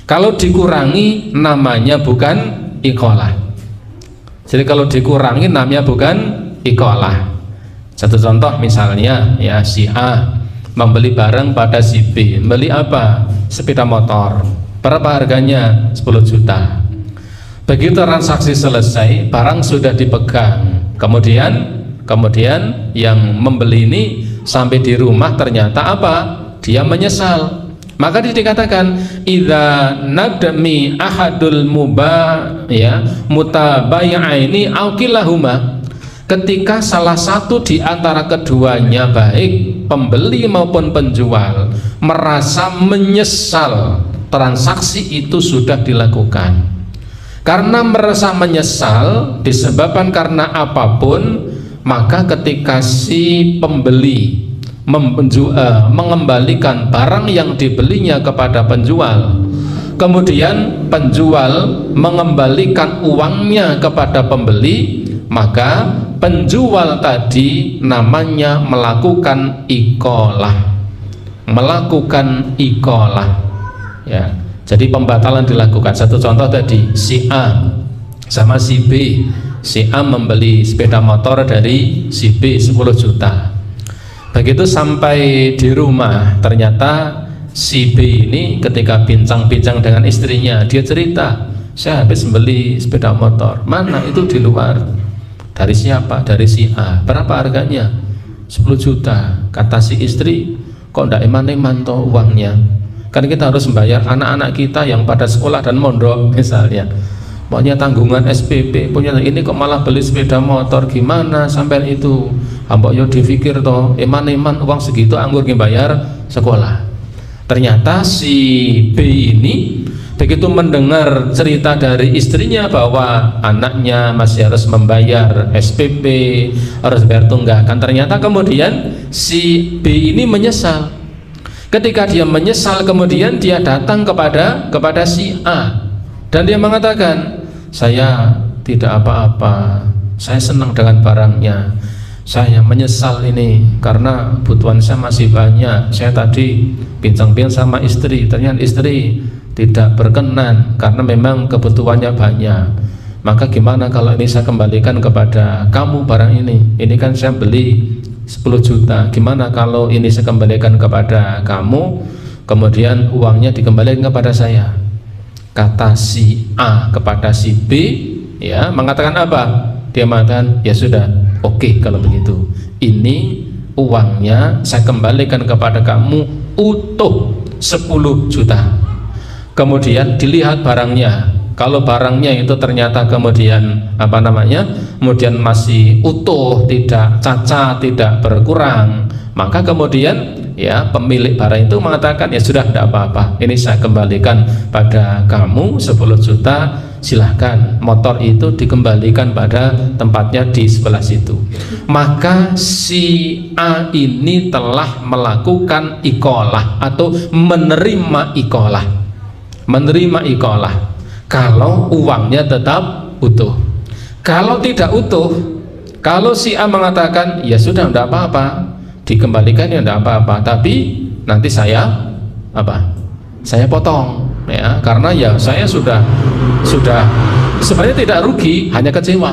Kalau dikurangi namanya bukan iqalah. Jadi kalau dikurangi namanya bukan iqalah. Satu contoh misalnya ya, si A membeli barang pada si B. Beli apa? Sepeda motor. Berapa harganya? 10 juta. Begitu transaksi selesai, barang sudah dipegang. Kemudian yang membeli ini sampai di rumah ternyata apa? Dia menyesal. Maka dikatakan idza nadmi ahadul mutabayi'aini au kilahuma, ketika salah satu di antara keduanya, baik pembeli maupun penjual, merasa menyesal transaksi itu sudah dilakukan. Karena merasa menyesal disebabkan karena apapun, maka ketika si pembeli mengembalikan barang yang dibelinya kepada penjual, kemudian penjual mengembalikan uangnya kepada pembeli, maka penjual tadi namanya melakukan iqalah. Ya, jadi pembatalan dilakukan. Satu contoh tadi, si A sama si B. Si A membeli sepeda motor dari si B 10 juta. Begitu sampai di rumah, ternyata si B ini ketika bincang-bincang dengan istrinya, dia cerita, saya habis membeli sepeda motor. Mana? Itu di luar. Dari siapa? Dari si A. Berapa harganya? 10 juta. Kata si istri, kok ndak eman-eman toh uangnya? Kan kita harus membayar anak-anak kita yang pada sekolah dan mondok misalnya. Punya tanggungan SPP, punya ini kok malah beli sepeda motor, gimana sampai itu? Ambok yo dipikir toh, eman-eman uang segitu anggur bayar sekolah. Ternyata si B ini begitu mendengar cerita dari istrinya bahwa anaknya masih harus membayar SPP, harus bayar tunggakan, ternyata kemudian si B ini menyesal. Ketika dia menyesal, kemudian dia datang kepada si A dan dia mengatakan, saya tidak apa-apa, saya senang dengan barangnya, saya menyesal ini karena kebutuhan saya masih banyak. Saya tadi bincang-bincang sama istri, ternyata istri tidak berkenan karena memang kebutuhannya banyak. maka gimana kalau ini saya kembalikan kepada kamu barang ini kan saya beli 10 juta, gimana kalau ini saya kembalikan kepada kamu, kemudian uangnya dikembalikan kepada saya. Kata si A kepada si B, ya, mengatakan apa? Dia mengatakan, ya sudah, oke, kalau begitu ini uangnya saya kembalikan kepada kamu utuh 10 juta. Kemudian dilihat barangnya, kalau barangnya itu ternyata kemudian kemudian masih utuh, tidak cacat, tidak berkurang, maka kemudian ya pemilik barang itu mengatakan, ya sudah, tidak apa-apa, ini saya kembalikan pada kamu 10 juta, silahkan motor itu dikembalikan pada tempatnya di sebelah situ. Maka si A ini telah melakukan iqalah atau menerima iqalah kalau uangnya tetap utuh. Kalau tidak utuh, kalau si A mengatakan, ya sudah, tidak apa-apa, dikembalikan, ya tidak apa-apa, tapi nanti saya potong, ya, karena ya saya sudah sebenarnya tidak rugi, hanya kecewa.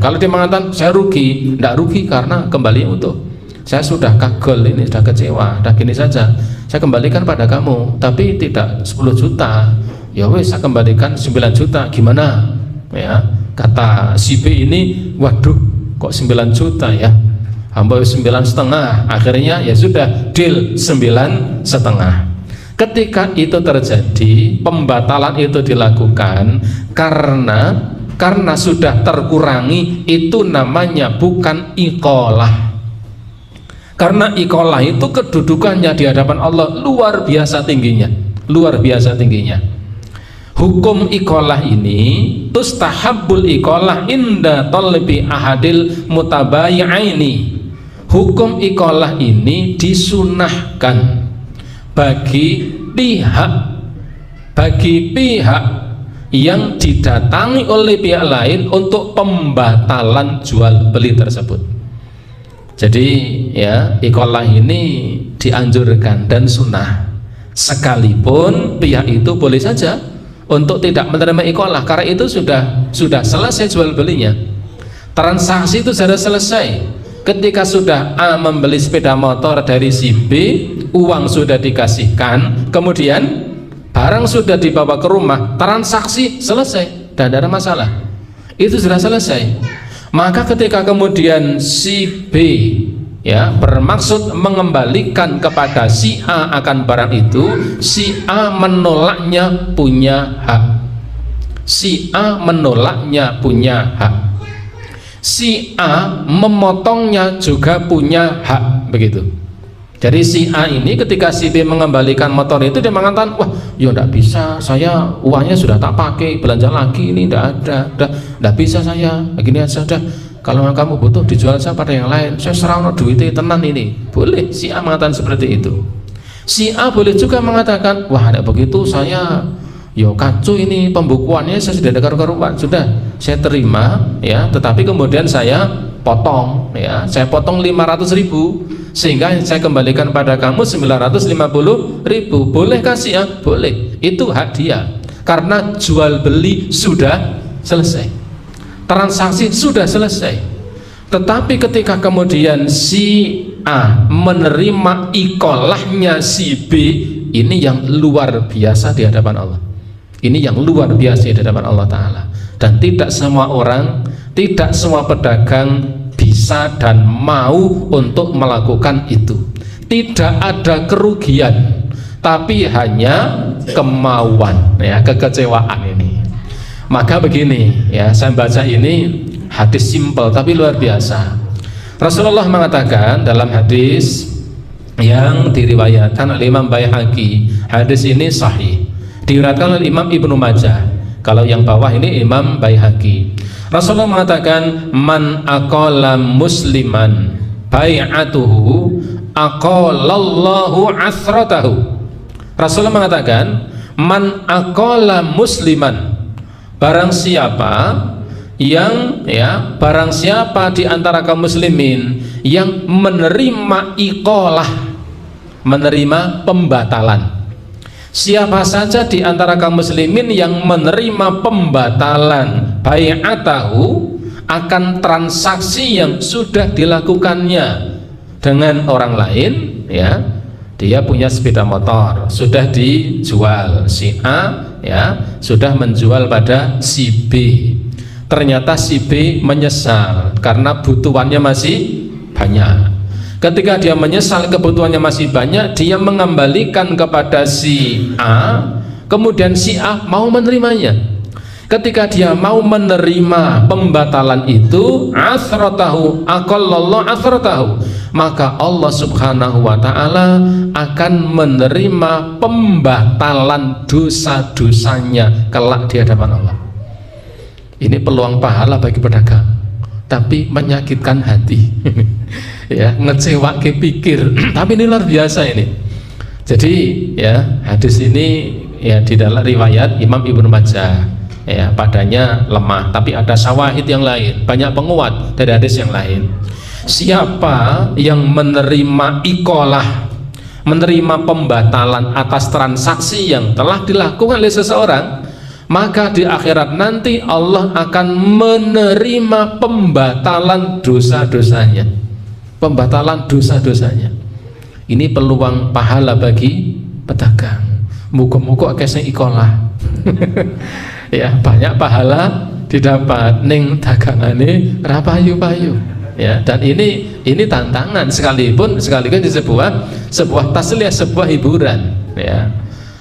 Kalau dia mengatakan saya rugi, tidak rugi karena kembali utuh, saya sudah kagol, ini sudah kecewa, sudah gini saja, saya kembalikan pada kamu, tapi tidak 10 juta, ya wes saya kembalikan 9 juta, gimana, ya. Kata si B ini, waduh, kok 9 juta ya, hampir 9,5. Akhirnya ya sudah, deal 9,5. Ketika itu terjadi, pembatalan itu dilakukan karena sudah terkurangi, itu namanya bukan iqalah. Karena iqalah itu kedudukannya di hadapan Allah luar biasa tingginya, Hukum iqalah ini, tustahabbul iqalah inda talbi ahadil mutabayi'aini. Hukum iqalah ini disunahkan bagi pihak yang didatangi oleh pihak lain untuk pembatalan jual beli tersebut. Jadi ya, iqalah ini dianjurkan dan sunnah, sekalipun pihak itu boleh saja untuk tidak menerima iqalah, karena itu sudah selesai jual belinya, transaksi itu sudah selesai. Ketika sudah A membeli sepeda motor dari si B, uang sudah dikasihkan, kemudian barang sudah dibawa ke rumah, transaksi selesai dan tidak ada masalah, itu sudah selesai. Maka ketika kemudian si B ya bermaksud mengembalikan kepada si A akan barang itu, si A menolaknya punya hak. Si A memotongnya juga punya hak, begitu. Jadi si A ini ketika si B mengembalikan motor itu, dia mengatakan, wah, ya tidak bisa, saya uangnya sudah tak pakai, belanja lagi, ini tidak ada, tidak bisa saya, begini aja, sudah, kalau kamu butuh dijual saya pada yang lain, saya serahno duitnya tenan ini. Boleh si A mengatakan seperti itu. Si A boleh juga mengatakan, wah, tidak begitu, saya yo kacu ini pembukuannya, saya sudah ada karuan, sudah saya terima ya, tetapi kemudian saya potong ya, saya potong 500.000 sehingga saya kembalikan pada kamu 950.000. Boleh kasih ya? Boleh, itu hak dia, karena jual beli sudah selesai, transaksi sudah selesai. Tetapi ketika kemudian si A menerima iqalahnya si B, ini yang luar biasa di hadapan Allah. Ini yang luar biasa di hadapan Allah Ta'ala. Dan tidak semua orang, tidak semua pedagang bisa dan mau untuk melakukan itu. Tidak ada kerugian, tapi hanya kemauan, ya, kekecewaan ini. Maka begini ya, saya baca ini hadis simpel tapi luar biasa. Rasulullah mengatakan dalam hadis yang diriwayatkan oleh Imam Baihaqi, hadis ini sahih, diriwayatkan oleh Imam Ibnu Majah. Kalau yang bawah ini Imam Baihaqi. Rasulullah mengatakan, man aqala musliman bai'atuhu aqalallahu asratahu. Rasulullah mengatakan, man aqala musliman, barang siapa yang ya, barang siapa di antara kaum muslimin yang menerima iqalah, menerima pembatalan. Siapa saja di antara kaum muslimin yang menerima pembatalan bai'atahu, akan transaksi yang sudah dilakukannya dengan orang lain. Ya, dia punya sepeda motor, sudah dijual, si A ya sudah menjual pada si B. Ternyata si B menyesal karena butuhannya masih banyak. Ketika dia menyesal kebutuhannya masih banyak, dia mengembalikan kepada si A, kemudian si A mau menerimanya. Ketika dia mau menerima pembatalan itu, asratahu, aqallallahu asratahu, maka Allah subhanahu wa ta'ala akan menerima pembatalan dosa-dosanya kelak di hadapan Allah. Ini peluang pahala bagi pedagang, tapi menyakitkan hati. Ya, ngecewake pikir. Tapi ini luar biasa ini. Jadi ya, hadis ini ya di dalam riwayat Imam Ibnu Majah. Ya, padanya lemah, tapi ada syawahid yang lain, banyak penguat dari hadis yang lain. Siapa yang menerima ikolah, menerima pembatalan atas transaksi yang telah dilakukan oleh seseorang, maka di akhirat nanti Allah akan menerima pembatalan dosa-dosanya, pembatalan dosa-dosanya. Ini peluang pahala bagi pedagang. Muga-muga keseng ikolah. Ya, banyak pahala didapat ning dagangane ra payu-payu. Ya, dan ini tantangan sekaligus di sebuah tasliyah, sebuah hiburan. Ya.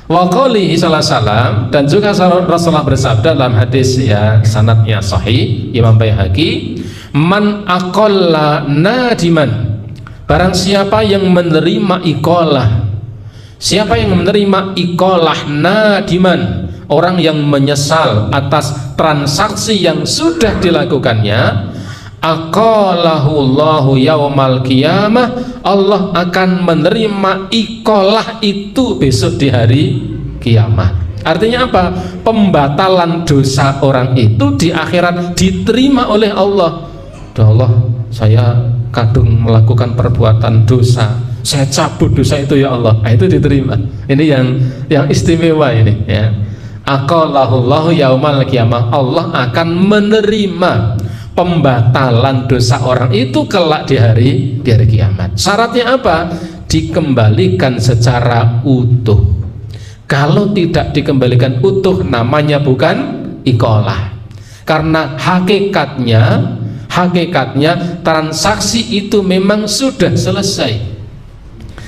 Wa qalihi sallallahu, dan juga Rasulullah bersabda dalam hadis ya sanadnya sahih Imam Baihaqi, man aqalla nadiman, barang siapa yang menerima ikolah, siapa yang menerima ikolah nadiman, orang yang menyesal atas transaksi yang sudah dilakukannya, aqalahullahu yaumal qiyamah, Allah akan menerima ikolah itu besok di hari kiamat. Artinya apa? Pembatalan dosa orang itu di akhirat diterima oleh Allah. Ya Allah, saya kadung melakukan perbuatan dosa, saya cabut dosa itu ya Allah. Nah, itu diterima. Ini yang istimewa ini ya. Aqalahullahu yaumal qiyamah, Allah akan menerima pembatalan dosa orang itu kelak di hari kiamat. Syaratnya apa? Dikembalikan secara utuh. Kalau tidak dikembalikan utuh, namanya bukan ikolah. Karena hakikatnya transaksi itu memang sudah selesai.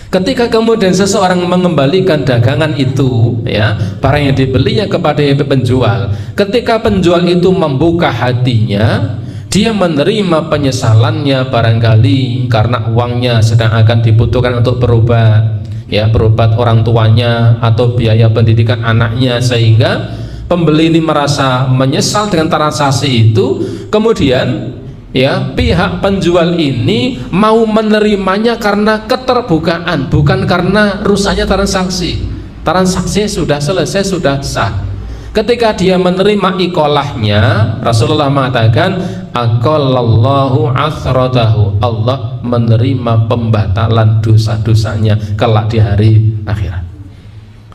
Ketika kemudian seseorang mengembalikan dagangan itu, ya, barang yang dibelinya kepada penjual, ketika penjual itu membuka hatinya, dia menerima penyesalannya barangkali karena uangnya sedang akan dibutuhkan untuk berobat, ya, berobat orang tuanya atau biaya pendidikan anaknya, sehingga pembeli ini merasa menyesal dengan transaksi itu. Kemudian ya, pihak penjual ini mau menerimanya karena keterbukaan, bukan karena rusaknya transaksi. Transaksinya sudah selesai, sudah sah. Ketika dia menerima ikolahnya, Rasulullah mengatakan aqallallahu asratahu, Allah menerima pembatalan dosa-dosanya kelak di hari akhirat.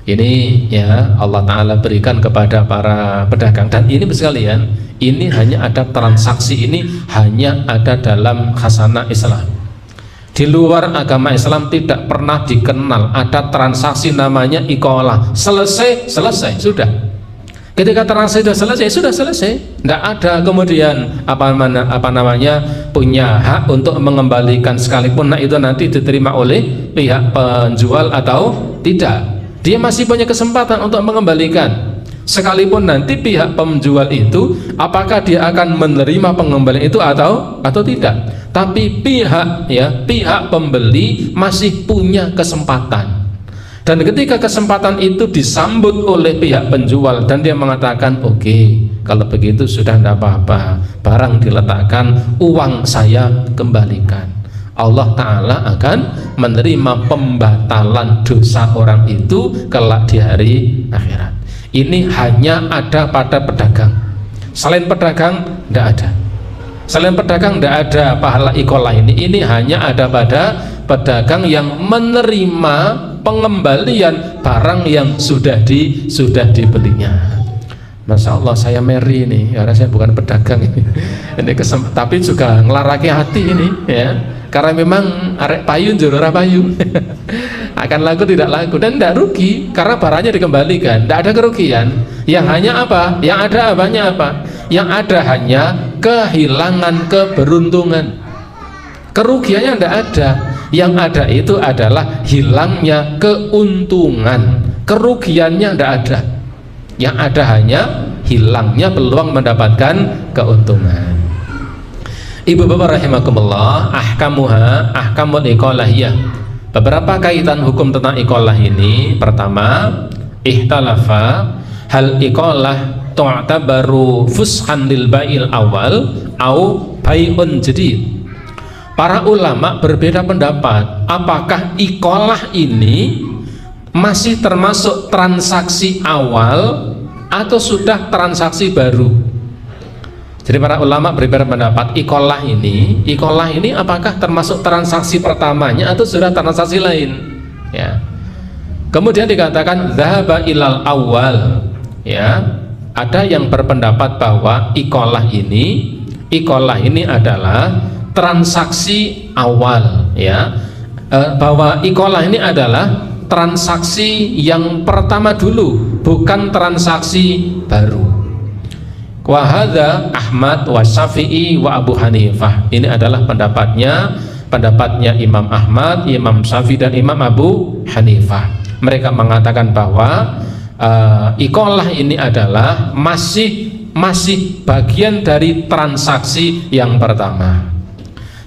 Ini ya Allah Ta'ala berikan kepada para pedagang. Dan ini sekalian, ini hanya ada transaksi, ini hanya ada dalam khasanah Islam. Di luar agama Islam tidak pernah dikenal ada transaksi namanya ikolah. Selesai, sudah. Ketika transaksi sudah selesai, tidak ada kemudian apa namanya punya hak untuk mengembalikan sekalipun. Nah, itu nanti diterima oleh pihak penjual atau tidak. Dia masih punya kesempatan untuk mengembalikan. Sekalipun nanti pihak penjual itu apakah dia akan menerima pengembalian itu atau tidak, tapi pihak pembeli masih punya kesempatan. Dan ketika kesempatan itu disambut oleh pihak penjual dan dia mengatakan oke, kalau begitu sudah tidak apa-apa, barang diletakkan, uang saya kembalikan, Allah Ta'ala akan menerima pembatalan dosa orang itu kelak di hari akhirat. Ini hanya ada pada pedagang. Selain pedagang tidak ada. Selain pedagang tidak ada pahala ikolah ini. Ini hanya ada pada pedagang yang menerima pengembalian barang yang sudah dibelinya. Masya Allah saya Mary ini, karena saya bukan pedagang ini, tapi juga ngelaraki hati ini ya, karena memang arek payu njur ora payu akan laku tidak laku, dan tidak rugi karena barangnya dikembalikan, tidak ada kerugian. Yang hanya apa? Yang ada apanya apa? Yang ada hanya kehilangan keberuntungan. Kerugiannya tidak ada. Yang ada itu adalah hilangnya keuntungan. Kerugiannya tidak ada. Yang ada hanya hilangnya peluang mendapatkan keuntungan. Ibu bapak rahimakumullah, ahkamuha ahkamul iqalahiyah. Beberapa kaitan hukum tentang iqalah ini. Pertama, ihtalafa hal iqalah tu'tabaru fushan lil bai'il awal au bai'un jadid. Para ulama berbeda pendapat, apakah iqalah ini masih termasuk transaksi awal atau sudah transaksi baru. Jadi para ulama berbeda pendapat, iqalah ini apakah termasuk transaksi pertamanya atau sudah transaksi lain ya. Kemudian dikatakan dzahaba ilal awal ya. Ada yang berpendapat bahwa iqalah ini adalah transaksi awal ya, bahwa iqalah ini adalah transaksi yang pertama dulu, bukan transaksi baru. Wa hadza Ahmad wa Syafi'i wa Abu Hanifah. Ini adalah pendapatnya Imam Ahmad, Imam Syafi'i dan Imam Abu Hanifah. Mereka mengatakan bahwa iqalah ini adalah masih bagian dari transaksi yang pertama.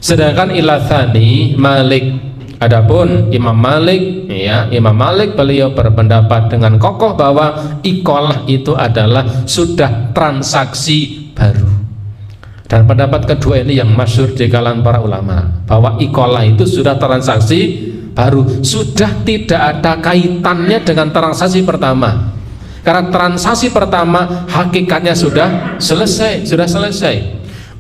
Sedangkan ilatsani Malik, adapun Imam Malik ya, Imam Malik beliau berpendapat dengan kokoh bahwa iqalah itu adalah sudah transaksi baru. Dan pendapat kedua ini yang masyhur di kalangan para ulama, bahwa iqalah itu sudah transaksi baru, sudah tidak ada kaitannya dengan transaksi pertama. Karena transaksi pertama hakikatnya sudah selesai.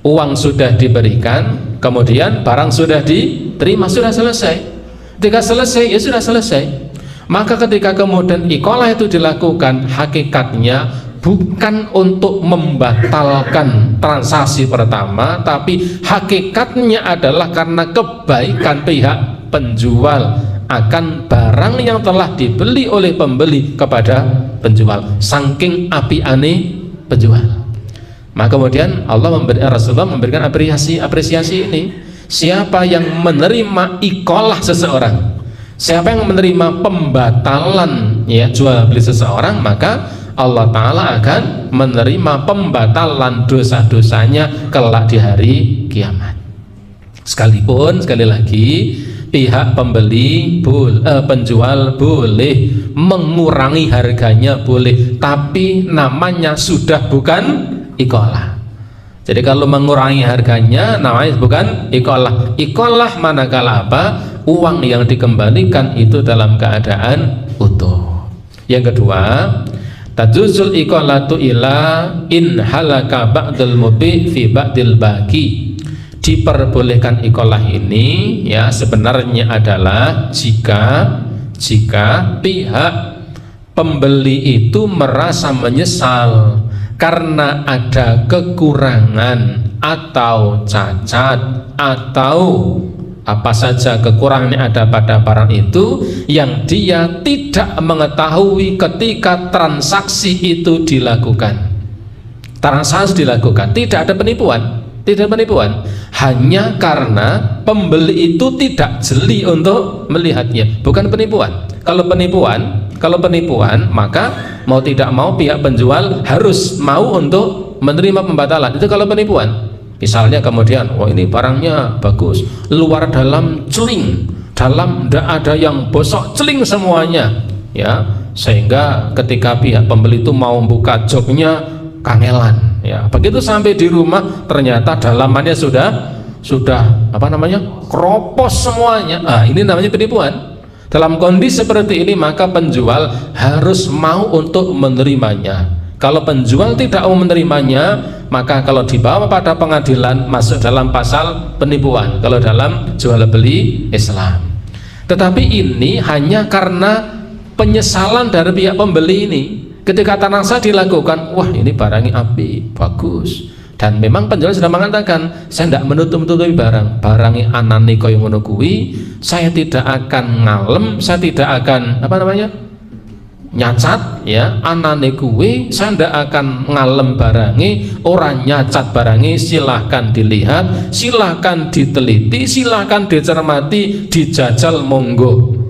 Uang sudah diberikan, kemudian barang sudah diterima, sudah selesai. Ketika selesai, ya sudah selesai. Maka ketika kemudian iqalah itu dilakukan, hakikatnya bukan untuk membatalkan transaksi pertama, tapi hakikatnya adalah karena kebaikan pihak penjual akan barang yang telah dibeli oleh pembeli kepada penjual, saking apiane penjual. Maka kemudian Rasulullah memberikan apresiasi ini. Siapa yang menerima iqalah seseorang, siapa yang menerima pembatalan ya jual beli seseorang, maka Allah Ta'ala akan menerima pembatalan dosa-dosanya kelak di hari kiamat. Sekalipun sekali lagi pihak penjual boleh mengurangi harganya, boleh, tapi namanya sudah bukan iqalah. Jadi kalau mengurangi harganya namanya bukan iqalah. Iqalah manakala apa? Uang yang dikembalikan itu dalam keadaan utuh. Yang kedua, tajuzul iqalatu ila in halaka ba'dul mubi fi ba'dil baqi. Diperbolehkan iqalah ini ya sebenarnya adalah jika pihak pembeli itu merasa menyesal karena ada kekurangan atau cacat atau apa saja kekurangan yang ada pada barang itu yang dia tidak mengetahui ketika transaksi itu dilakukan. Transaksi dilakukan, tidak ada penipuan, hanya karena pembeli itu tidak jeli untuk melihatnya, bukan penipuan. Kalau penipuan maka mau tidak mau pihak penjual harus mau untuk menerima pembatalan. Itu kalau penipuan. Misalnya kemudian, wah ini barangnya bagus, luar dalam celing, dalam tidak ada yang bosok, celing semuanya, ya, sehingga ketika pihak pembeli itu mau buka joknya kangelan, ya. Begitu sampai di rumah ternyata dalamannya sudah apa namanya, keropos semuanya. Ini namanya penipuan. Dalam kondisi seperti ini maka penjual harus mau untuk menerimanya. Kalau penjual tidak mau menerimanya, maka kalau dibawa pada pengadilan masuk dalam pasal penipuan kalau dalam jual beli Islam. Tetapi ini hanya karena penyesalan dari pihak pembeli ini. Ketika transaksi dilakukan, wah ini barangnya api, bagus. Dan memang penjual sudah mengatakan, saya tidak menutup-nutupi barangnya anane kaya ngono kuwi, saya tidak akan ngalem, saya tidak akan nyacat ya, anane kuwi saya tidak akan ngalem barangnya, orang nyacat barangnya, silahkan dilihat, silahkan diteliti, silahkan dicermati, dijajal monggo.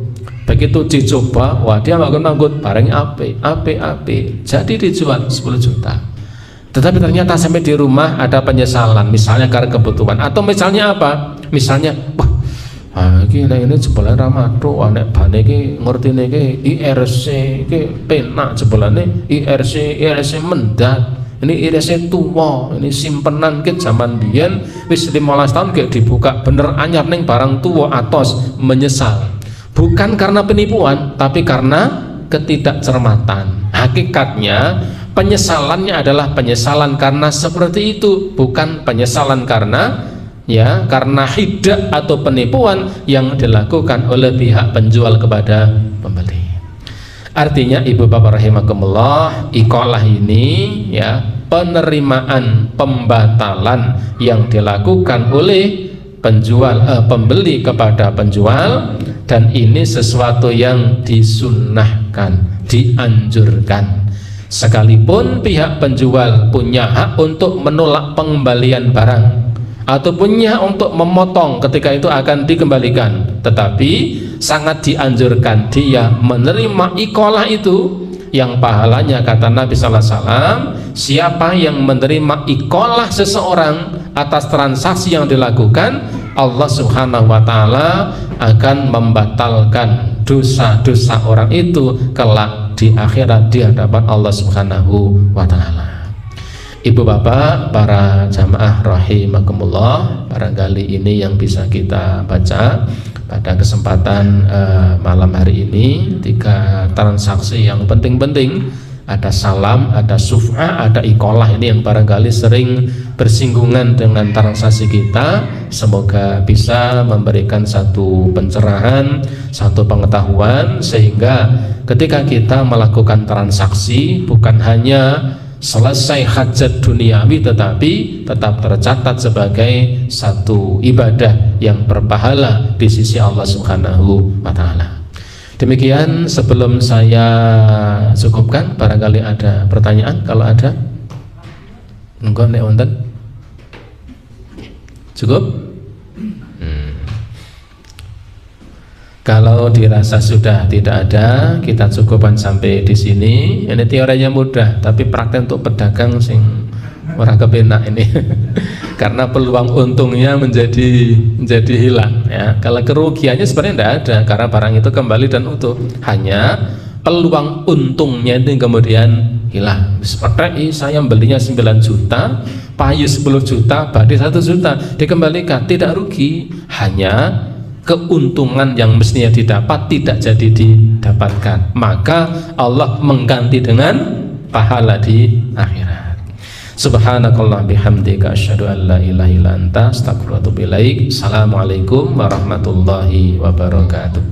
Begitu dicoba, wah dia manggut barangnya ape, jadi dijual 10 juta. Tetapi ternyata sampai di rumah ada penyesalan, misalnya karena kebutuhan, atau misalnya apa? Misalnya, wah, ini jebolan ramato, anek bane iki ngertine iki IRC iki penak jebolane IRC mendat. Ini IRC tua, ini simpenan ke zaman biyen wis 15 tahun kayak dibuka bener anyar ning barang tua atos, menyesal. Bukan karena penipuan, tapi karena ketidakcermatan. Hakikatnya penyesalannya adalah penyesalan karena seperti itu, bukan penyesalan karena hidak atau penipuan yang dilakukan oleh pihak penjual kepada pembeli. Artinya ibu bapak rahimakumullah, iqalah ini ya, penerimaan pembatalan yang dilakukan oleh pembeli kepada penjual, dan ini sesuatu yang disunnahkan, dianjurkan. Sekalipun pihak penjual punya hak untuk menolak pengembalian barang atau punya untuk memotong ketika itu akan dikembalikan, tetapi sangat dianjurkan dia menerima iqalah itu, yang pahalanya kata Nabi sallallahu alaihi wasallam, siapa yang menerima iqalah seseorang atas transaksi yang dilakukan, Allah subhanahu wa ta'ala akan membatalkan dosa-dosa orang itu kelak di akhirat di hadapan Allah subhanahu wa ta'ala. Ibu bapak, para jamaah rahimakumullah, barangkali ini yang bisa kita baca pada kesempatan malam hari ini. 3 transaksi yang penting-penting, ada salam, ada suf'ah, ada iqalah, ini yang barangkali sering bersinggungan dengan transaksi kita. Semoga bisa memberikan satu pencerahan, satu pengetahuan, sehingga ketika kita melakukan transaksi bukan hanya selesai hajat duniawi, tetapi tetap tercatat sebagai satu ibadah yang berpahala di sisi Allah subhanahu wa ta'ala. Demikian, sebelum saya cukupkan, barangkali ada pertanyaan. Kalau ada, enggak nek wonten. Cukup? Kalau dirasa sudah tidak ada, kita cukupkan sampai di sini. Ini teorinya mudah, tapi praktek untuk pedagang sing orang kepenak ini. Karena peluang untungnya menjadi hilang ya. Kalau kerugiannya sebenarnya tidak ada, karena barang itu kembali dan utuh. Hanya peluang untungnya itu kemudian hilang. Seperti saya belinya 9 juta, payu 10 juta, badi 1 juta, dikembalikan, tidak rugi. Hanya keuntungan yang mestinya didapat tidak jadi didapatkan, maka Allah mengganti dengan pahala di akhirat. Subhanakallah bihamdika asyhadu an la ilaha illa anta astaghfiruka wa atubu ilaik. Assalamualaikum warahmatullahi wabarakatuh.